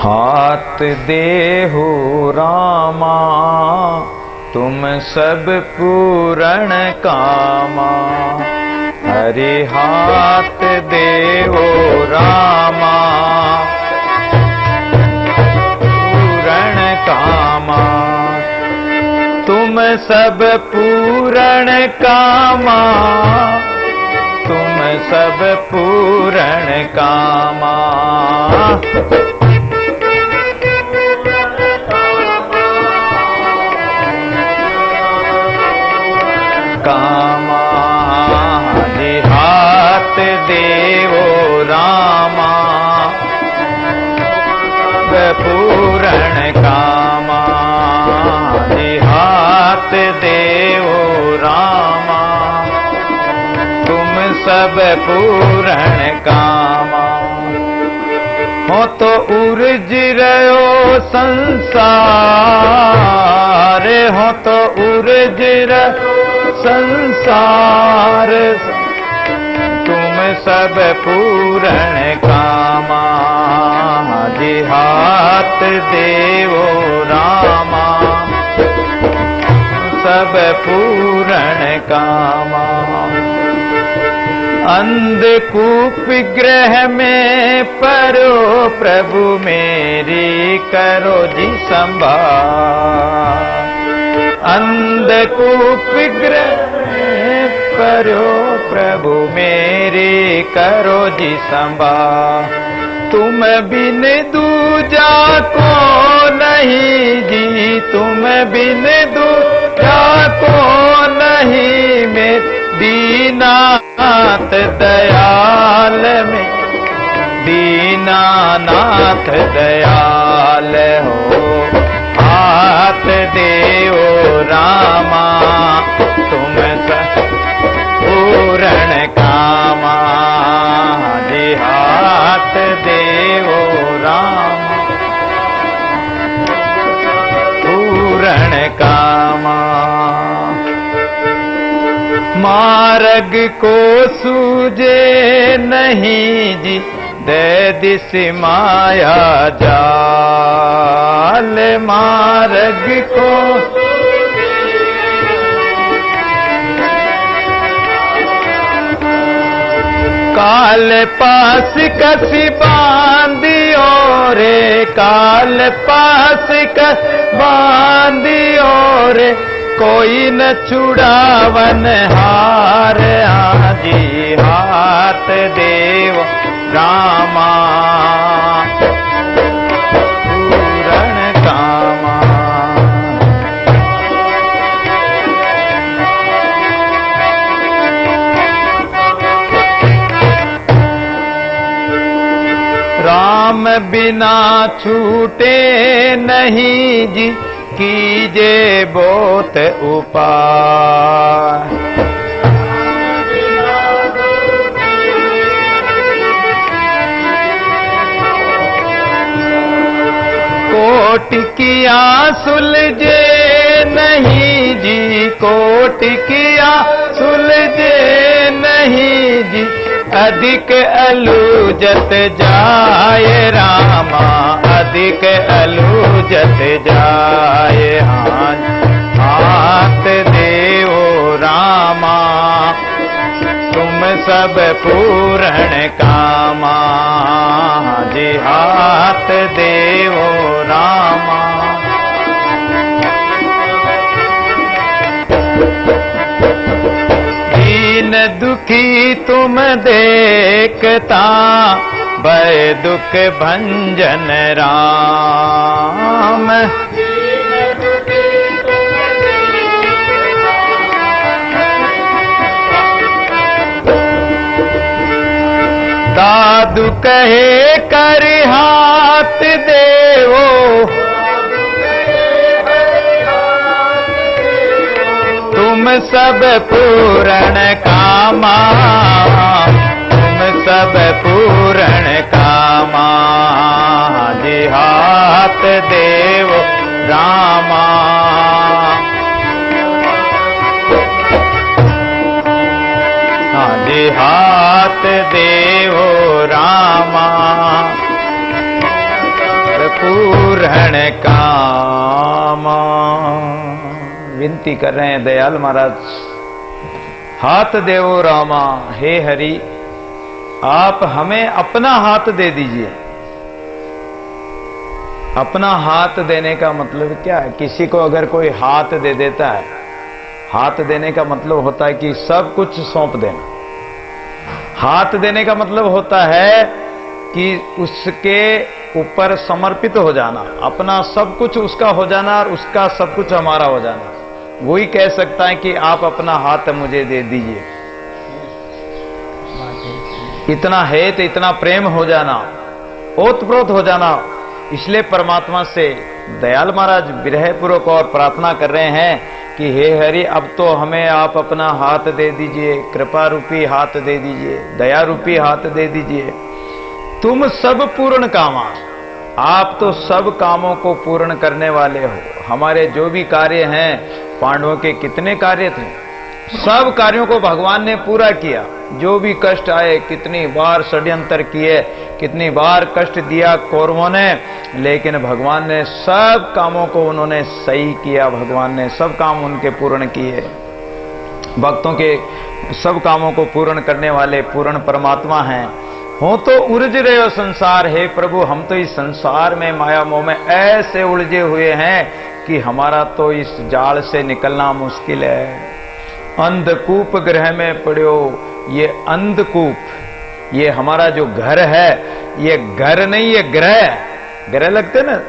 हाथ देहु रामा तुम सब पूरण कामा। हरि हाथ देवो रामा पूरण कामा। तुम सब पूरण कामा, तुम सब पूरण कामा। कामा हरि हाथ देवो रामा पूरण कामा। हरि हाथ देवो रामा तुम सब पूरण कामा। हो तो उर्ज रयो संसार, हो तो उर्ज रयो संसार। तुम सब पूरण कामा। हरि हाथ देवो रामा सब पूरण कामा। अंधकूप ग्रह में परो प्रभु मेरी करो जी संभाल। अंधकूप ग्रह में परो प्रभु मेरी करो जी संभाल। तुम बिन दूजा को नहीं जी, तुम बिन दूजा को नहीं। में दीनानाथ दयाल में दीनानाथ दयाल हो। हाथ देवो रामा तुम सब पूरण कामा। हरि हाथ देवो रामा पूरण कामा। मार्ग को सूझे नहीं जी दे दिस माया जाल। मार्ग को काल पास कसी बांधियो रे, काल पास कस बांधियो रे। कोई न छुड़ावन हार। आजी हाथ देव रामा पूरण कामा। राम बिना छूटे नहीं जी कीजे बहुत उपाय। कोट किया सुलझे नहीं जी, कोट किया सुलझे नहीं जी। अधिक अलूजत जाए रामा, अधिक अलूजत जाए। हाथ देवो रामा तुम सब पूरण कामा। जी हाथ देवो रामा दीन दुखी तुम देखता भय दुख भंजन राम। दादू कहे कर हाथ देवो, तुम सब पूरण कामा। तुम सब पूरण कामा। जी हाथ देवो रामा जी हाथ देवो रामा पूरण कामा। विनती कर रहे हैं दयाल महाराज, हाथ देवो रामा, हे हरि आप हमें अपना हाथ दे दीजिए। अपना हाथ देने का मतलब क्या है? किसी को अगर कोई हाथ दे देता है, हाथ देने का मतलब होता है कि सब कुछ सौंप देना। हाथ देने का मतलब होता है कि उसके ऊपर समर्पित हो जाना, अपना सब कुछ उसका हो जाना और उसका सब कुछ हमारा हो जाना। वही कह सकता है कि आप अपना हाथ मुझे दे दीजिए। इतना हेत, इतना प्रेम हो जाना, ओतप्रोत हो जाना। इसलिए परमात्मा से दयाल महाराज विरह पूर्वक और प्रार्थना कर रहे हैं कि हे हरि अब तो हमें आप अपना हाथ दे दीजिए, कृपा रूपी हाथ दे दीजिए, दया रूपी हाथ दे दीजिए। तुम सब पूर्ण कामा, आप तो सब कामों को पूर्ण करने वाले हो। हमारे जो भी कार्य हैं, पांडवों के कितने कार्य थे, सब कार्यों को भगवान ने पूरा किया। जो भी कष्ट आए, कितनी बार षड्यंत्र किए, कितनी बार कष्ट दिया कौरवों ने, लेकिन भगवान ने सब कामों को उन्होंने सही किया। भगवान ने सब काम उनके पूर्ण किए। भक्तों के सब कामों को पूर्ण करने वाले पूर्ण परमात्मा हैं। हो तो उलझ रहे हो संसार, हे प्रभु हम तो इस संसार में माया मोह में ऐसे उलझे हुए हैं कि हमारा तो इस जाल से निकलना मुश्किल है। अंधकूप ग्रह में पड़ो, ये अंधकूप, ये हमारा जो घर है, ये घर नहीं, ये ग्रह। ग्रह लगते ना,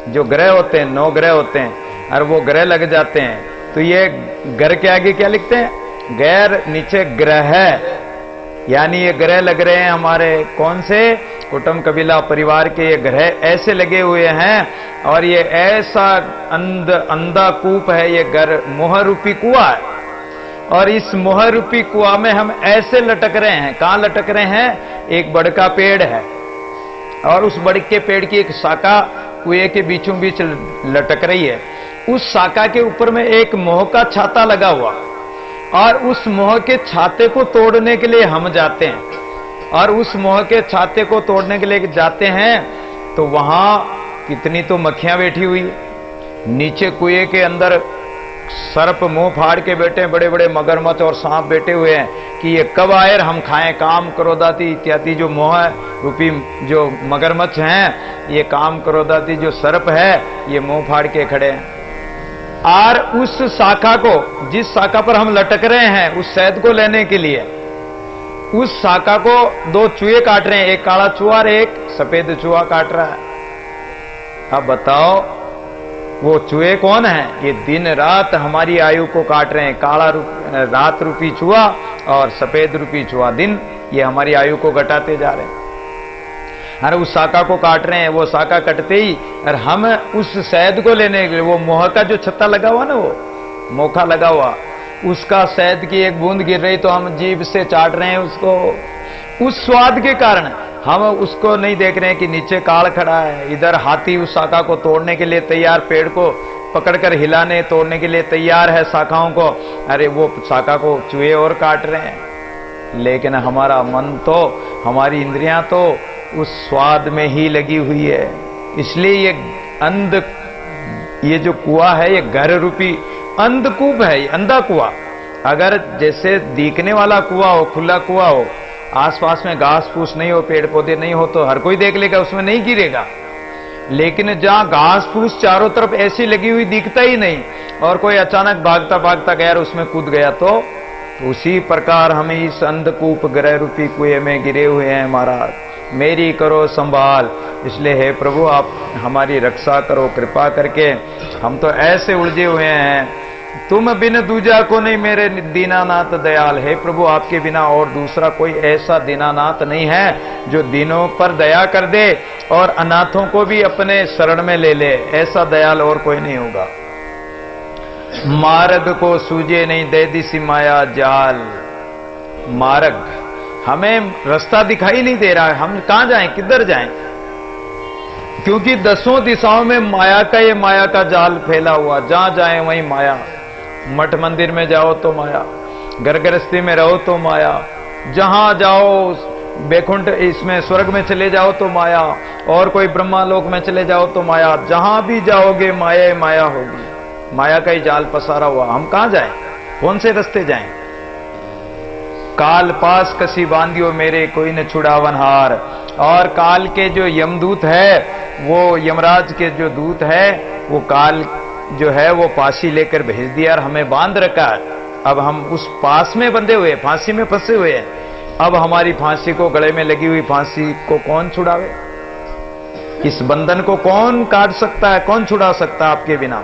जो ग्रह होते हैं, 9 ग्रह होते हैं, और वो ग्रह लग जाते हैं तो ये घर के आगे क्या लिखते हैं? गैर, नीचे ग्रह है। यानी ये ग्रह लग रहे हैं हमारे, कौन से? कुटुंब कबीला परिवार के ये ग्रह ऐसे लगे हुए हैं। और ये ऐसा अंधा कूप है, ये घर मोह रूपी कुआं है। और इस मोह रूपी कुआं में हम ऐसे लटक रहे हैं। कहां लटक रहे हैं? एक बड़ का पेड़ है और उस बड़ के पेड़ की एक शाखा कुएं के बीचों बीच लटक रही है। उस शाखा के ऊपर में एक मोह का छाता लगा हुआ, और उस मोह के छाते को तोड़ने के लिए हम जाते हैं। और उस मोह के छाते को तोड़ने के लिए जाते हैं तो वहां कितनी तो मक्खियां बैठी हुई है। नीचे कुएं के अंदर सर्प मुंह फाड़ के बैठे हैं, बड़े बड़े मगरमच्छ और सांप बैठे हुए हैं कि ये कब आए और हम खाएं। काम क्रोधाती इत्यादि जो मोह रूपी जो मगरमच्छ हैं, ये काम क्रोधाती जो सर्प है, ये मुंह फाड़ के खड़े हैं। और उस शाखा को, जिस शाखा पर हम लटक रहे हैं, उस शहद को लेने के लिए उस शाखा को 2 चूहे काट रहे हैं। एक काला चूहा और एक सफेद चूहा काट रहा है। अब बताओ वो चूहे कौन है? ये दिन रात हमारी आयु को काट रहे हैं। काला रात रूपी चूहा और सफेद रूपी चूहा दिन, ये हमारी आयु को घटाते जा रहे हैं। अरे उस शाखा को काट रहे हैं। वो शाखा कटते ही और हम उस शहद को लेने के लिए, वो मोह का जो छत्ता लगा हुआ ना, वो मोखा लगा हुआ, उसका शहद की एक बूंद गिर रही तो हम जीभ से चाट रहे हैं उसको। उस स्वाद के कारण हम उसको नहीं देख रहे हैं कि नीचे काल खड़ा है। इधर हाथी उस शाखा को तोड़ने के लिए तैयार, पेड़ को पकड़कर हिलाने तोड़ने के लिए तैयार है शाखाओं को। अरे वो शाखा को चूहे और काट रहे हैं। लेकिन हमारा मन तो, हमारी इंद्रियां तो उस स्वाद में ही लगी हुई है। इसलिए ये जो कुआं है, ये घर रूपी अंधकूप है, अंधा कुआं। अगर जैसे दिखने वाला कुआं हो, खुला कुआं हो, आसपास में घास फूस नहीं हो, पेड़ पौधे नहीं हो, तो हर कोई देख लेगा, उसमें नहीं गिरेगा। लेकिन जहां घास फूस चारों तरफ ऐसी लगी हुई दिखता ही नहीं, और कोई अचानक भागता भागता गया और उसमें कूद गया, तो उसी प्रकार हम इस अंधकूप ग्रह रूपी कुएं में गिरे हुए हैं। महाराज मेरी करो संभाल। इसलिए हे प्रभु आप हमारी रक्षा करो कृपा करके। हम तो ऐसे उलझे हुए हैं, तुम बिन दूजा को नहीं मेरे दीनानाथ दयाल। हे प्रभु आपके बिना और दूसरा कोई ऐसा दीनानाथ नहीं है जो दीनों पर दया कर दे और अनाथों को भी अपने शरण में ले ले। ऐसा दयाल और कोई नहीं होगा। मार्ग को सूझे नहीं दे दिसी माया जाल। मार्ग, हमें रास्ता दिखाई नहीं दे रहा है, हम कहां जाएं, किधर जाएं? क्योंकि 10 दिशाओं में माया का, ये माया का जाल फैला हुआ। जहां जाएं वहीं माया। मठ मंदिर में जाओ तो माया, घर गृहस्थी में रहो तो माया, जहां जाओ बैकुंठ इसमें स्वर्ग में चले जाओ तो माया, और कोई ब्रह्मा लोक में चले जाओ तो माया, जहां भी जाओगे माया ही माया होगी। माया का ही जाल पसारा हुआ, हम कहां जाएं, कौन से रास्ते जाएं। काल पास कसी बांधियो मेरे कोई न छुड़ावन हार। और काल के जो यमदूत है, वो यमराज के जो दूत है, वो काल जो है वो फांसी लेकर भेज दिया और हमें बांध रखा। अब हम उस पास में बंधे हुए, फांसी में फंसे हुए हैं। अब हमारी फांसी को, गले में लगी हुई फांसी को कौन छुड़ावे? इस बंधन को कौन काट सकता है, कौन छुड़ा सकता है आपके बिना?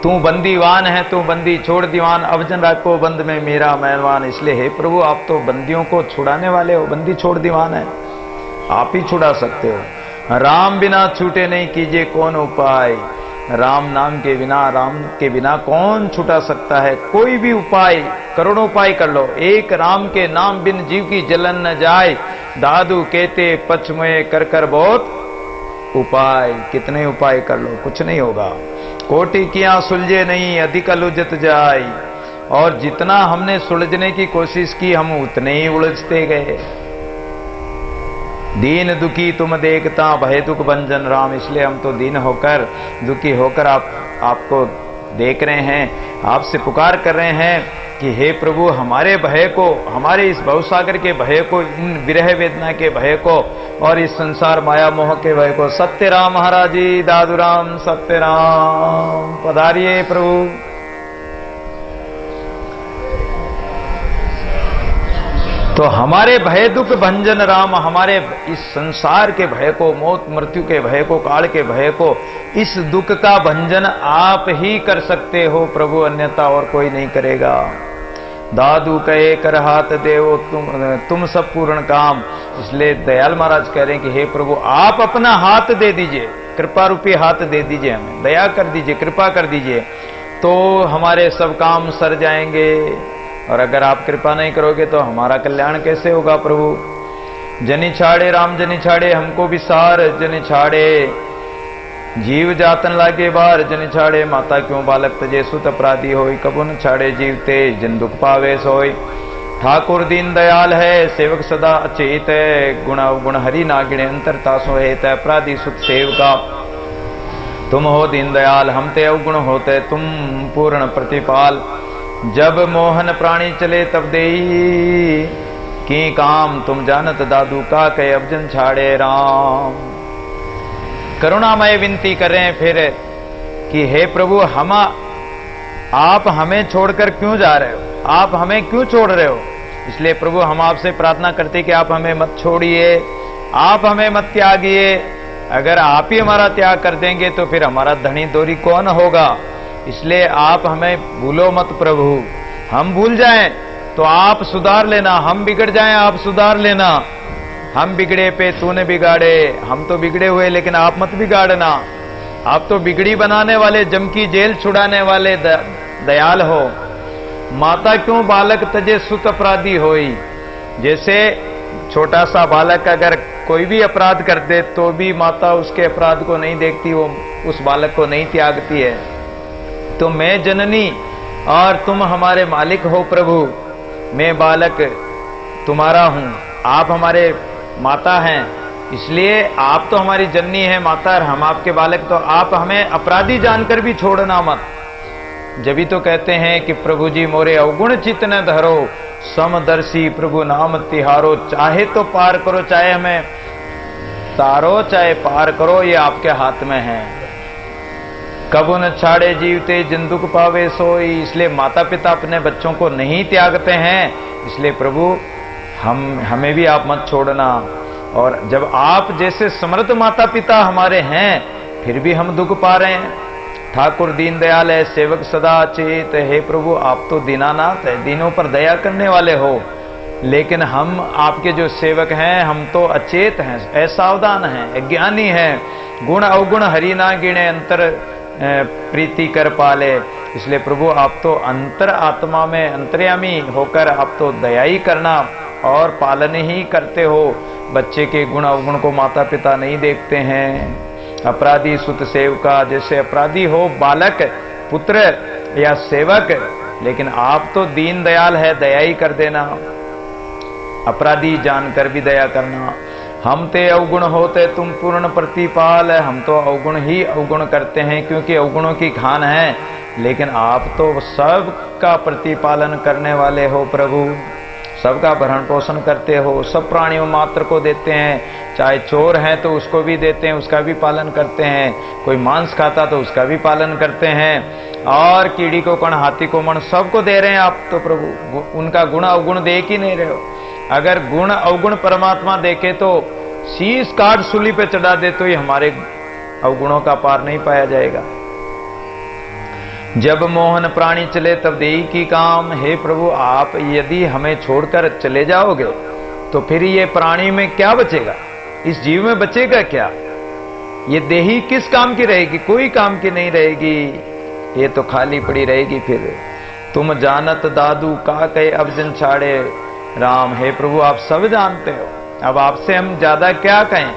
तू बंदीवान है, तू बंदी छोड़ दीवान, अब जन राखो बंद में मेरा मेहमान। इसलिए हे प्रभु, आप तो बंदियों को छुड़ाने वाले हो, बंदी छोड़ दीवान है, आप ही छुड़ा सकते हो। राम बिना छूटे नहीं कीजिए कौन उपाय। राम नाम के बिना, राम के बिना कौन छुटा सकता है? कोई भी उपाय, करोड़ों उपाय कर लो, एक राम के नाम बिन जीव की जलन न जाए। दादू कहते पचमय कर कर बहुत उपाय। कितने उपाय कर लो, कुछ नहीं होगा। कोटि किया सुलझे नहीं अधिक उलझत जाए। और जितना हमने सुलझने की कोशिश की, हम उतने ही उलझते गए। दीन दुखी तुम देखता भय दुख भंजन राम। इसलिए हम तो दीन होकर, दुखी होकर आपको देख रहे हैं, आपसे पुकार कर रहे हैं कि हे प्रभु, हमारे भय को, हमारे इस भवसागर के भय को, इन विरह वेदना के भय को, और इस संसार माया मोह के भय को। सत्य राम महाराज जी, दादू राम, सत्य राम पधारिए प्रभु। तो हमारे भय दुख भंजन राम, हमारे इस संसार के भय को, मौत मृत्यु के भय को, काल के भय को, इस दुख का भंजन आप ही कर सकते हो प्रभु, अन्यथा और कोई नहीं करेगा। दादू कहे कर हाथ देवो तुम सब पूर्ण काम। इसलिए दयाल महाराज कह रहे हैं कि हे प्रभु, आप अपना हाथ दे दीजिए, कृपा रूपी हाथ दे दीजिए, हमें दया कर दीजिए, कृपा कर दीजिए, तो हमारे सब काम सर जाएंगे। और अगर आप कृपा नहीं करोगे तो हमारा कल्याण कैसे होगा प्रभु। जनि छाड़े राम जनि छाड़े हमको विसार, जनि छाड़े जीव जातन लागे बार, जनि छाड़े माता क्यों बालक तजे सुत अपराधी होई। कबू न छाड़े जीव ते जिन दुख पावे सोई। ठाकुर दीन दयाल है सेवक सदा अचेत है। गुण अवगुण हरि ना गिणे अंतर तासो हेत। अपराधी सुत सेवका तुम हो दीन दयाल, हम ते अवगुण होते तुम पूर्ण प्रतिपाल। जब मोहन प्राणी चले तब देई की काम, तुम जानत दादू का कहे अब जन छाड़े राम। करुणामय विनती कर रहे हैं फिर कि हे प्रभु, आप हमें छोड़कर क्यों जा रहे हो, आप हमें क्यों छोड़ रहे हो। इसलिए प्रभु, हम आपसे प्रार्थना करते कि आप हमें मत छोड़िए, आप हमें मत त्यागिए। अगर आप ही हमारा त्याग कर देंगे तो फिर हमारा धनी दोरी कौन होगा। इसलिए आप हमें भूलो मत प्रभु। हम भूल जाएं तो आप सुधार लेना, हम बिगड़ जाएं आप सुधार लेना। हम बिगड़े पे तूने बिगाड़े, हम तो बिगड़े हुए लेकिन आप मत बिगाड़ना। आप तो बिगड़ी बनाने वाले, जम की जेल छुड़ाने वाले दयाल हो। माता क्यों बालक तजे सुत अपराधी होई। जैसे छोटा सा बालक अगर कोई भी अपराध कर दे तो भी माता उसके अपराध को नहीं देखती, वो उस बालक को नहीं त्यागती है। तो मैं जननी और तुम हमारे मालिक हो प्रभु, मैं बालक तुम्हारा हूं, आप हमारे माता हैं। इसलिए आप तो हमारी जननी है माता और हम आपके बालक, तो आप हमें अपराधी जानकर भी छोड़ना मत। जब भी तो कहते हैं कि प्रभु जी मोरे अवगुण चित न धरो, समदर्शी प्रभु नाम तिहारो। चाहे तो पार करो, चाहे हमें तारो, चाहे पार करो, ये आपके हाथ में है। कबू न छाड़े जीवते जिन दुख पावे सोई। इसलिए माता पिता अपने बच्चों को नहीं त्यागते हैं। इसलिए प्रभु, हमें भी आप मत छोड़ना। और जब आप जैसे समर्थ माता पिता हमारे हैं, फिर भी हम दुख पा रहे हैं। ठाकुर दीन दयाल है सेवक सदा चेत। हे प्रभु, आप तो दीनानाथ है, दीनों पर दया करने वाले हो, लेकिन हम आपके जो सेवक हैं हम तो अचेत हैं, असावधान हैं, अज्ञानी हैं। गुण अवगुण हरि ना गिणे अंतर प्रीति कर पाले। इसलिए प्रभु, आप तो अंतर आत्मा में अंतर्यामी होकर आप तो दया ही करना और पालन ही करते हो। बच्चे के गुण अवगुण को माता पिता नहीं देखते हैं। अपराधी सुत सेवका, जैसे अपराधी हो बालक, पुत्र या सेवक, लेकिन आप तो दीन दयाल है, दया ही कर देना। अपराधी जानकर भी दया करना। हम ते अवगुण होते तुम पूर्ण प्रतिपाल है। हम तो अवगुण ही अवगुण करते हैं क्योंकि अवगुणों की खान है, लेकिन आप तो सबका प्रतिपालन करने वाले हो प्रभु, सबका भरण पोषण करते हो, सब प्राणियों मात्र को देते हैं। चाहे चोर हैं तो उसको भी देते हैं, उसका भी पालन करते हैं। कोई मांस खाता तो उसका भी पालन करते हैं, और कीड़ी को कण हाथी को मण सबको दे रहे हैं आप तो प्रभु। उनका गुण अवगुण देख ही नहीं रहे हो। अगर गुण अवगुण परमात्मा देखे तो शीश काट सूली पे चढ़ा दे तो ये हमारे अवगुणों का पार नहीं पाया जाएगा। जब मोहन प्राणी चले तब देही की काम। हे प्रभु, आप यदि हमें छोड़कर चले जाओगे तो फिर ये प्राणी में क्या बचेगा, इस जीव में बचेगा क्या? ये देही किस काम की रहेगी? कोई काम की नहीं रहेगी, ये तो खाली पड़ी रहेगी। फिर तुम जानत दादू का कहे अब जन छाड़े राम। हे प्रभु, आप सब जानते हो, अब आपसे हम ज्यादा क्या कहें।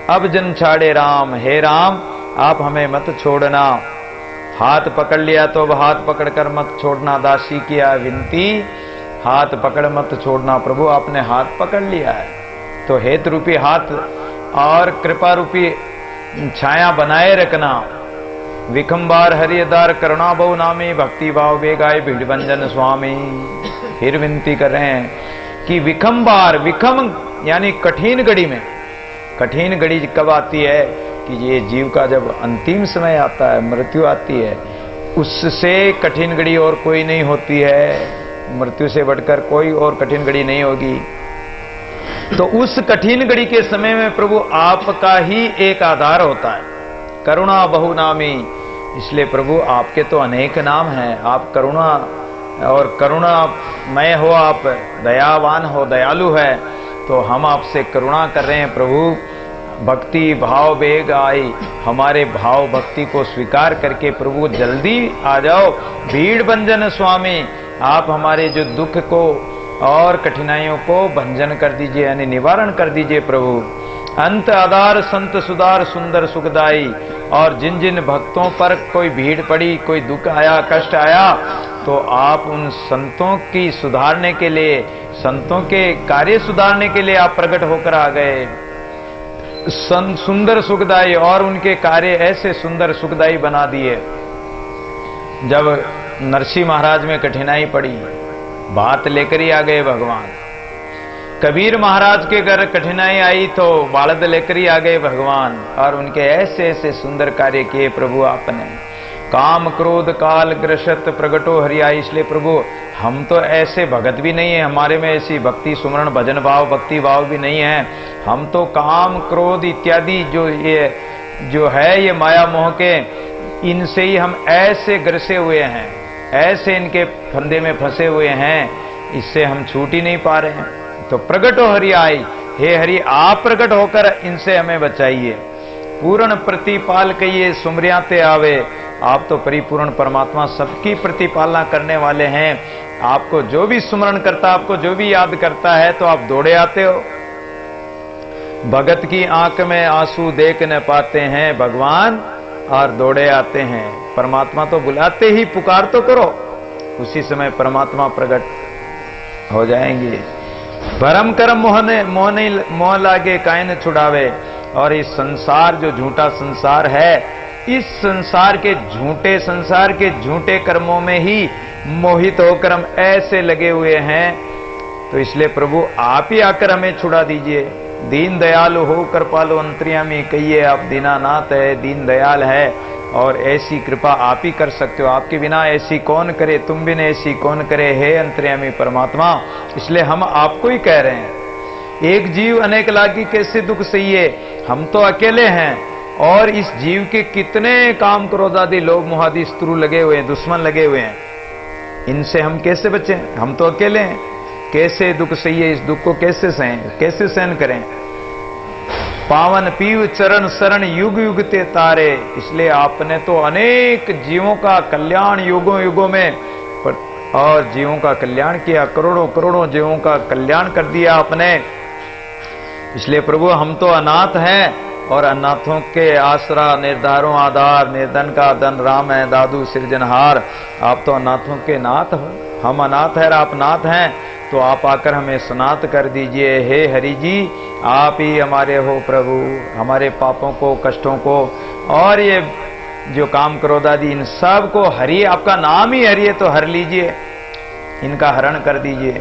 अब जन छाड़े राम, हे राम आप हमें मत छोड़ना। हाथ पकड़ लिया तो अब हाथ पकड़कर मत छोड़ना। दासी किया विनती, हाथ पकड़ मत छोड़ना। प्रभु आपने हाथ पकड़ लिया है तो हेत रूपी हाथ और कृपा रूपी छाया बनाए रखना। विखंबार हरियदार करुणा बहु नामी, भक्ति भाव बेगाय भीड़ भंजन स्वामी। फिर विनती कर रहे हैं कि विखंबार, विखम यानी कठिन घड़ी में, कठिन घड़ी कब आती है कि ये जीव का जब अंतिम समय आता है, मृत्यु आती है, उससे कठिन घड़ी और कोई नहीं होती है। मृत्यु से बढ़कर कोई और कठिन घड़ी नहीं होगी। तो उस कठिन घड़ी के समय में प्रभु आपका ही एक आधार होता है, करुणा बहु नामी। इसलिए प्रभु आपके तो अनेक नाम हैं। आप करुणा और करुणामय हो, आप दयावान हो, दयालु है, तो हम आपसे करुणा कर रहे हैं प्रभु। भक्ति भाव बेग आई, हमारे भाव भक्ति को स्वीकार करके प्रभु जल्दी आ जाओ। भीड़ भंजन स्वामी, आप हमारे जो दुख को और कठिनाइयों को भंजन कर दीजिए, यानी निवारण कर दीजिए प्रभु। अंत आधार संत सुधार सुंदर सुखदाई। और जिन जिन भक्तों पर कोई भीड़ पड़ी, कोई दुख आया, कष्ट आया, तो आप उन संतों की सुधारने के लिए, संतों के कार्य सुधारने के लिए आप प्रकट होकर आ गए। सुंदर सुखदाई, और उनके कार्य ऐसे सुंदर सुखदाई बना दिए। जब नरसिंह महाराज में कठिनाई पड़ी, बात लेकर ही आ गए भगवान। कबीर महाराज के घर कठिनाई आई तो बालद लेकर ही आ गए भगवान, और उनके ऐसे ऐसे सुंदर कार्य किए प्रभु आपने। काम क्रोध काल ग्रसत प्रगटो हरियाई। इसलिए प्रभु हम तो ऐसे भगत भी नहीं है, हमारे में ऐसी भक्ति सुमरण भजन भाव भक्ति भाव भी नहीं है। हम तो काम क्रोध इत्यादि जो है ये माया मोह के, इनसे ही हम ऐसे ग्रसे हुए हैं, ऐसे इनके फंदे में फंसे हुए हैं, इससे हम छूट ही नहीं पा रहे हैं। तो प्रगट हो हरि आई, हे हरि आप प्रकट होकर इनसे हमें बचाइए। पूर्ण प्रतिपाल कहिए सुमरियाते आवे। आप तो परिपूर्ण परमात्मा सबकी प्रतिपालना करने वाले हैं। आपको जो भी सुमरण करता, आपको जो भी याद करता है तो आप दौड़े आते हो। भगत की आंख में आंसू देख न पाते हैं भगवान, और दौड़े आते हैं। परमात्मा तो बुलाते ही पुकार तो करो, उसी समय परमात्मा प्रकट हो जाएंगे। भरम करम मोह लागे कायन छुड़ावे। और इस संसार जो झूठा संसार है, इस संसार के झूठे कर्मों में ही मोहित होकर हम ऐसे लगे हुए हैं। तो इसलिए प्रभु आप ही आकर हमें छुड़ा दीजिए। दीन दयालु हो कृपालु अंतर्यामी कहिए। आप दीनानाथ है, दीन दयाल है, और ऐसी कृपा आप ही कर सकते हो। आपके बिना ऐसी कौन करे, तुम बिना ऐसी कौन करे, हे अंतर्यामी परमात्मा। इसलिए हम आपको ही कह रहे हैं। एक जीव अनेक लागी कैसे दुख सहिए। हम तो अकेले हैं, और इस जीव के कितने काम क्रोध आदि लोभ मोह आदि शत्रु लगे हुए हैं, दुश्मन लगे हुए हैं। इनसे हम कैसे बचें? हम तो अकेले हैं। कैसे दुख सहिए, इस दुख को कैसे सहें, कैसे सहन करें। पावन पीव चरण शरण युग युग ते तारे। इसलिए आपने तो अनेक जीवों का कल्याण युगों युगों में और जीवों का कल्याण किया, करोड़ों करोड़ों जीवों का कल्याण कर दिया आपने। इसलिए प्रभु हम तो अनाथ हैं, और अनाथों के आसरा निर्धारों आधार। निर्धन का धन राम है दादू सृजनहार। आप तो अनाथों के नाथ हो, हम अनाथ है और आप नाथ हैं। तो आप आकर हमें स्नात कर दीजिए। हे हरि जी, आप ही हमारे हो प्रभु, हमारे पापों को, कष्टों को और ये जो काम क्रोध आदि इन सब को हरि, आपका नाम ही हरि है तो हर लीजिए, इनका हरण कर दीजिए।